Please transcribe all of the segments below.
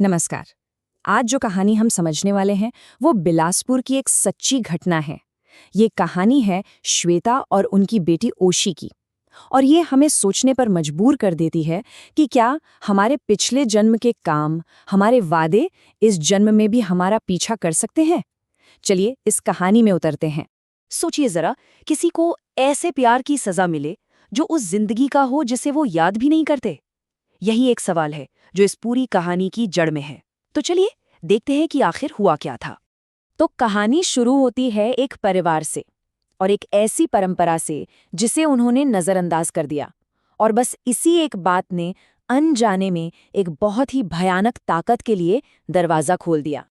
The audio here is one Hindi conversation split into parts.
नमस्कार। आज जो कहानी हम समझने वाले हैं वो बिलासपुर की एक सच्ची घटना है। ये कहानी है श्वेता और उनकी बेटी ओशी की। और ये हमें सोचने पर मजबूर कर देती है कि क्या हमारे पिछले जन्म के काम, हमारे वादे इस जन्म में भी हमारा पीछा कर सकते हैं। चलिए इस कहानी में उतरते हैं। सोचिए जरा, किसी को ऐसे प्यार की सजा मिले जो उस जिंदगी का हो जिसे वो याद भी नहीं करते। यही एक सवाल है जो इस पूरी कहानी की जड़ में है। तो चलिए देखते हैं कि आखिर हुआ क्या था। तो कहानी शुरू होती है एक परिवार से, और एक ऐसी परंपरा से जिसे उन्होंने नजरअंदाज कर दिया। और बस इसी एक बात ने अनजाने में एक बहुत ही भयानक ताकत के लिए दरवाजा खोल दिया।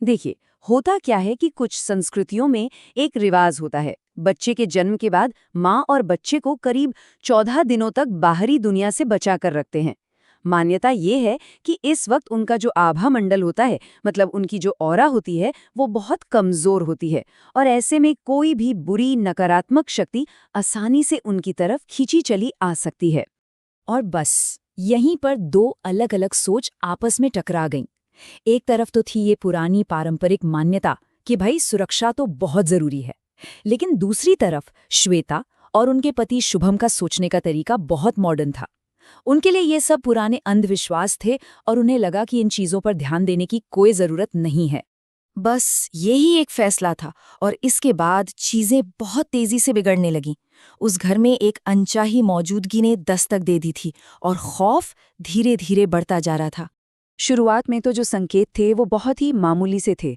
देखिए, होता क्या है कि कुछ संस्कृतियों में एक रिवाज होता है। बच्चे के जन्म के बाद माँ और बच्चे को करीब 14 दिनों तक बाहरी दुनिया से बचा कर रखते हैं। मान्यता ये है कि इस वक्त उनका जो आभा मंडल होता है, मतलब उनकी जो ऑरा होती है, वो बहुत कमजोर होती है। और ऐसे में कोई भी बुरी नकारात्मक शक्ति आसानी से उनकी तरफ खींची चली आ सकती है। और बस यहीं पर दो अलग अलग सोच आपस में टकरा गईं। एक तरफ तो थी ये पुरानी पारंपरिक मान्यता कि भाई सुरक्षा तो बहुत जरूरी है, लेकिन दूसरी तरफ श्वेता और उनके पति शुभम का सोचने का तरीका बहुत मॉडर्न था। उनके लिए ये सब पुराने अंधविश्वास थे और उन्हें लगा कि इन चीजों पर ध्यान देने की कोई जरूरत नहीं है। बस यही एक फैसला था, और इसके बाद चीजें बहुत तेजी से बिगड़ने लगीं। उस घर में एक अनचाही मौजूदगी ने दस्तक दे दी थी, और खौफ धीरे धीरे बढ़ता जा रहा था। शुरुआत में तो जो संकेत थे वो बहुत ही मामूली से थे।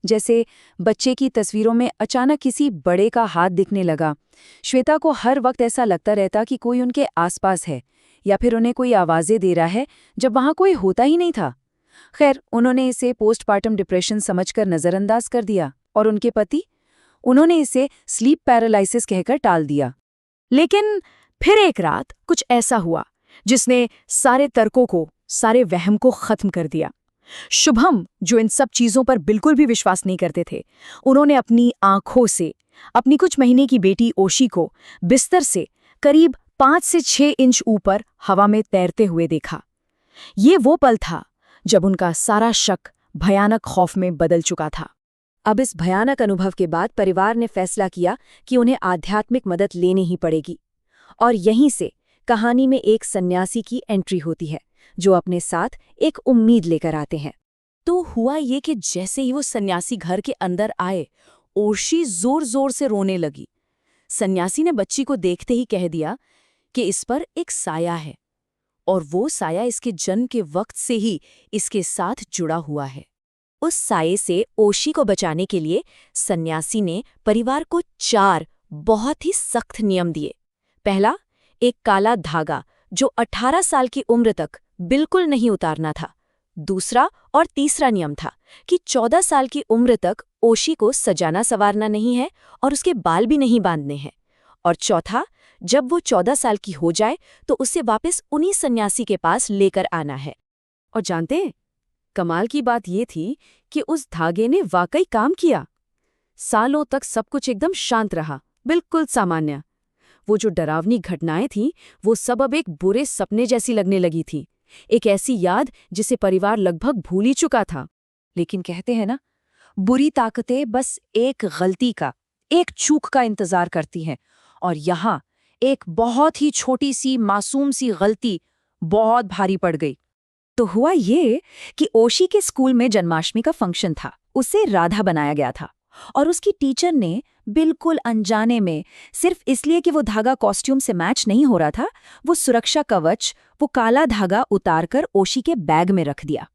जैसे बच्चे की तस्वीरों में अचानक किसी बड़े का हाथ दिखने लगा। श्वेता को हर वक्त ऐसा लगता रहता कि कोई उनके आसपास है, या फिर उन्हें कोई आवाजें दे रहा है जब वहां कोई होता ही नहीं था। खैर, उन्होंने इसे पोस्टपार्टम डिप्रेशन समझकर नजरअंदाज कर दिया, और उनके पति, उन्होंने इसे स्लीप पैरालिसिस कहकर टाल दिया। लेकिन फिर एक रात कुछ ऐसा हुआ जिसने सारे तर्कों को, सारे वहम को खत्म कर दिया। शुभम, जो इन सब चीजों पर बिल्कुल भी विश्वास नहीं करते थे, उन्होंने अपनी आंखों से अपनी कुछ महीने की बेटी ओशी को बिस्तर से करीब 5 से 6 इंच ऊपर हवा में तैरते हुए देखा। ये वो पल था जब उनका सारा शक भयानक खौफ में बदल चुका था। अब इस भयानक अनुभव के बाद परिवार ने फैसला किया कि उन्हें आध्यात्मिक मदद लेनी ही पड़ेगी। और यहीं से कहानी में एक सन्यासी की एंट्री होती है, जो अपने साथ एक उम्मीद लेकर आते हैं। तो हुआ ये कि जैसे ही वो सन्यासी घर के अंदर आए, ओशी जोर जोर से रोने लगी। सन्यासी ने बच्ची को देखते ही कह दिया कि इस पर एक साया है, और वो साया इसके जन्म के वक्त से ही इसके साथ जुड़ा हुआ है। उस साये से ओशी को बचाने के लिए सन्यासी ने परिवार को 4 बहुत ही सख्त नियम दिए। पहला, एक काला धागा जो 18 साल की उम्र तक बिल्कुल नहीं उतारना था। दूसरा और तीसरा नियम था कि 14 साल की उम्र तक ओशी को सजाना संवारना नहीं है और उसके बाल भी नहीं बांधने हैं। और चौथा, जब वो 14 साल की हो जाए तो उसे वापस उन्हीं सन्यासी के पास लेकर आना है। और जानते हैं, कमाल की बात ये थी कि उस धागे ने वाकई काम किया। सालों तक सब कुछ एकदम शांत रहा, बिल्कुल सामान्य। वो जो डरावनी घटनाएं थीं, वो सब अब एक बुरे सपने जैसी लगने लगी थी। एक ऐसी याद जिसे परिवार लगभग भूल ही चुका था। लेकिन कहते हैं ना, बुरी ताकतें बस एक गलती का, एक चूक का इंतजार करती हैं। और यहाँ एक बहुत ही छोटी सी मासूम सी गलती बहुत भारी पड़ गई। तो हुआ ये कि ओशी के स्कूल में जन्माष्टमी का फंक्शन था। उसे राधा बनाया गया था, और उसकी टीचर ने बिल्कुल अनजाने में, सिर्फ इसलिए कि वो धागा कॉस्ट्यूम से मैच नहीं हो रहा था, वो सुरक्षा कवच, वो काला धागा उतारकर ओशी के बैग में रख दिया।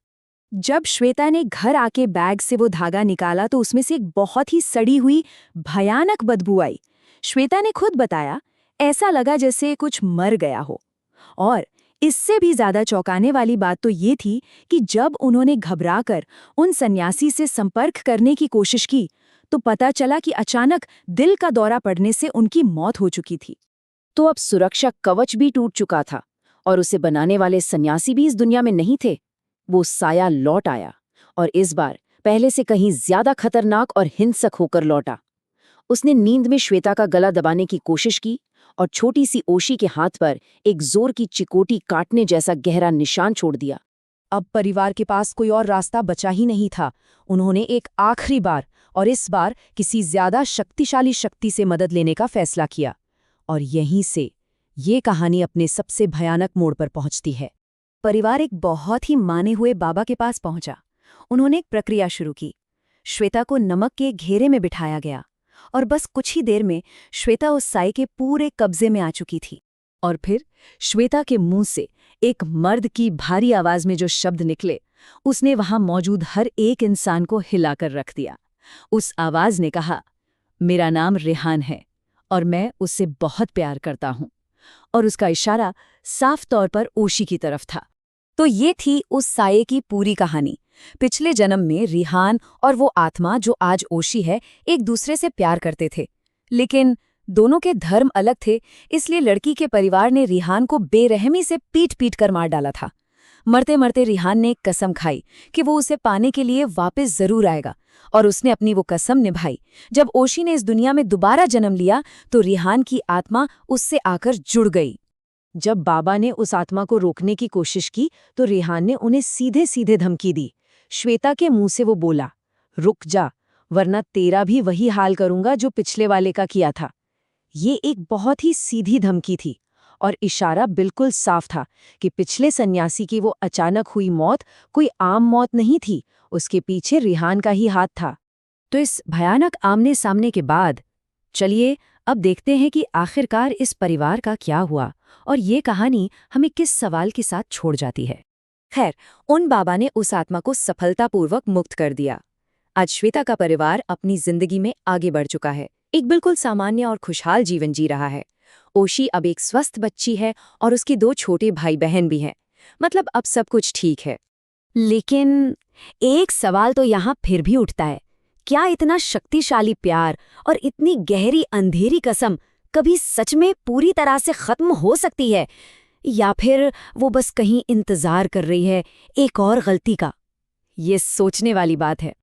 जब श्वेता ने घर आके बैग से वो धागा निकाला तो उसमें से एक बहुत ही सड़ी हुई भयानक बदबू आई। श्वेता ने खुद बताया, ऐसा लगा जैसे कुछ मर गया हो। और इससे भी ज्यादा चौंकाने वाली बात तो ये थी कि जब उन्होंने घबराकर उन सन्यासी से संपर्क करने की कोशिश की, तो पता चला कि अचानक दिल का दौरा पड़ने से उनकी मौत हो चुकी थी। तो अब सुरक्षा कवच भी टूट चुका था, और उसे बनाने वाले सन्यासी भी इस दुनिया में नहीं थे। वो साया लौट आया, और इस बार पहले से कहीं ज्यादा खतरनाक और हिंसक होकर लौटा। उसने नींद में श्वेता का गला दबाने की कोशिश की, और छोटी सी ओशी के हाथ पर एक जोर की चिकोटी काटने जैसा गहरा निशान छोड़ दिया। अब परिवार के पास कोई और रास्ता बचा ही नहीं था। उन्होंने एक आखिरी बार, और इस बार किसी ज्यादा शक्तिशाली शक्ति से मदद लेने का फैसला किया। और यहीं से ये कहानी अपने सबसे भयानक मोड़ पर पहुंचती है। परिवार एक बहुत ही माने हुए बाबा के पास पहुंचा। उन्होंने एक प्रक्रिया शुरू की। श्वेता को नमक के घेरे में बिठाया गया और बस कुछ ही देर में श्वेता उस साए के पूरे कब्जे में आ चुकी थी। और फिर श्वेता के मुंह से एक मर्द की भारी आवाज में जो शब्द निकले, उसने वहां मौजूद हर एक इंसान को हिलाकर रख दिया। उस आवाज ने कहा, मेरा नाम रेहान है और मैं उससे बहुत प्यार करता हूं। और उसका इशारा साफ तौर पर ओशी की तरफ था। तो ये थी उस साये की पूरी कहानी। पिछले जन्म में रिहान और वो आत्मा जो आज ओशी है, एक दूसरे से प्यार करते थे, लेकिन दोनों के धर्म अलग थे। इसलिए लड़की के परिवार ने रिहान को बेरहमी से पीट कर मार डाला था। मरते मरते रिहान ने एक कसम खाई कि वो उसे पाने के लिए वापस जरूर आएगा, और उसने अपनी वो कसम निभाई। जब ओशी ने इस दुनिया में दोबारा जन्म लिया तो रिहान की आत्मा उससे आकर जुड़ गई। जब बाबा ने उस आत्मा को रोकने की कोशिश की तो रेहान ने उन्हें सीधे सीधे धमकी दी। श्वेता के मुंह से वो बोला, रुक जा, वरना तेरा भी वही हाल करूंगा जो पिछले वाले का किया था। ये एक बहुत ही सीधी धमकी थी और इशारा बिल्कुल साफ था कि पिछले सन्यासी की वो अचानक हुई मौत कोई आम मौत नहीं थी, उसके पीछे रेहान का ही हाथ था। तो इस भयानक आमने सामने के बाद चलिए अब देखते हैं कि आखिरकार इस परिवार का क्या हुआ और ये कहानी हमें किस सवाल के साथ छोड़ जाती है। खैर, उन बाबा ने उस आत्मा को सफलतापूर्वक मुक्त कर दिया। आज श्वेता का परिवार अपनी जिंदगी में आगे बढ़ चुका है, एक बिल्कुल सामान्य और खुशहाल जीवन जी रहा है। ओशी अब एक स्वस्थ बच्ची है और उसके 2 छोटे भाई बहन भी हैं। मतलब अब सब कुछ ठीक है। लेकिन एक सवाल तो यहाँ फिर भी उठता है, क्या इतना शक्तिशाली प्यार और इतनी गहरी अंधेरी कसम कभी सच में पूरी तरह से खत्म हो सकती है, या फिर वो बस कहीं इंतजार कर रही है एक और गलती का? ये सोचने वाली बात है।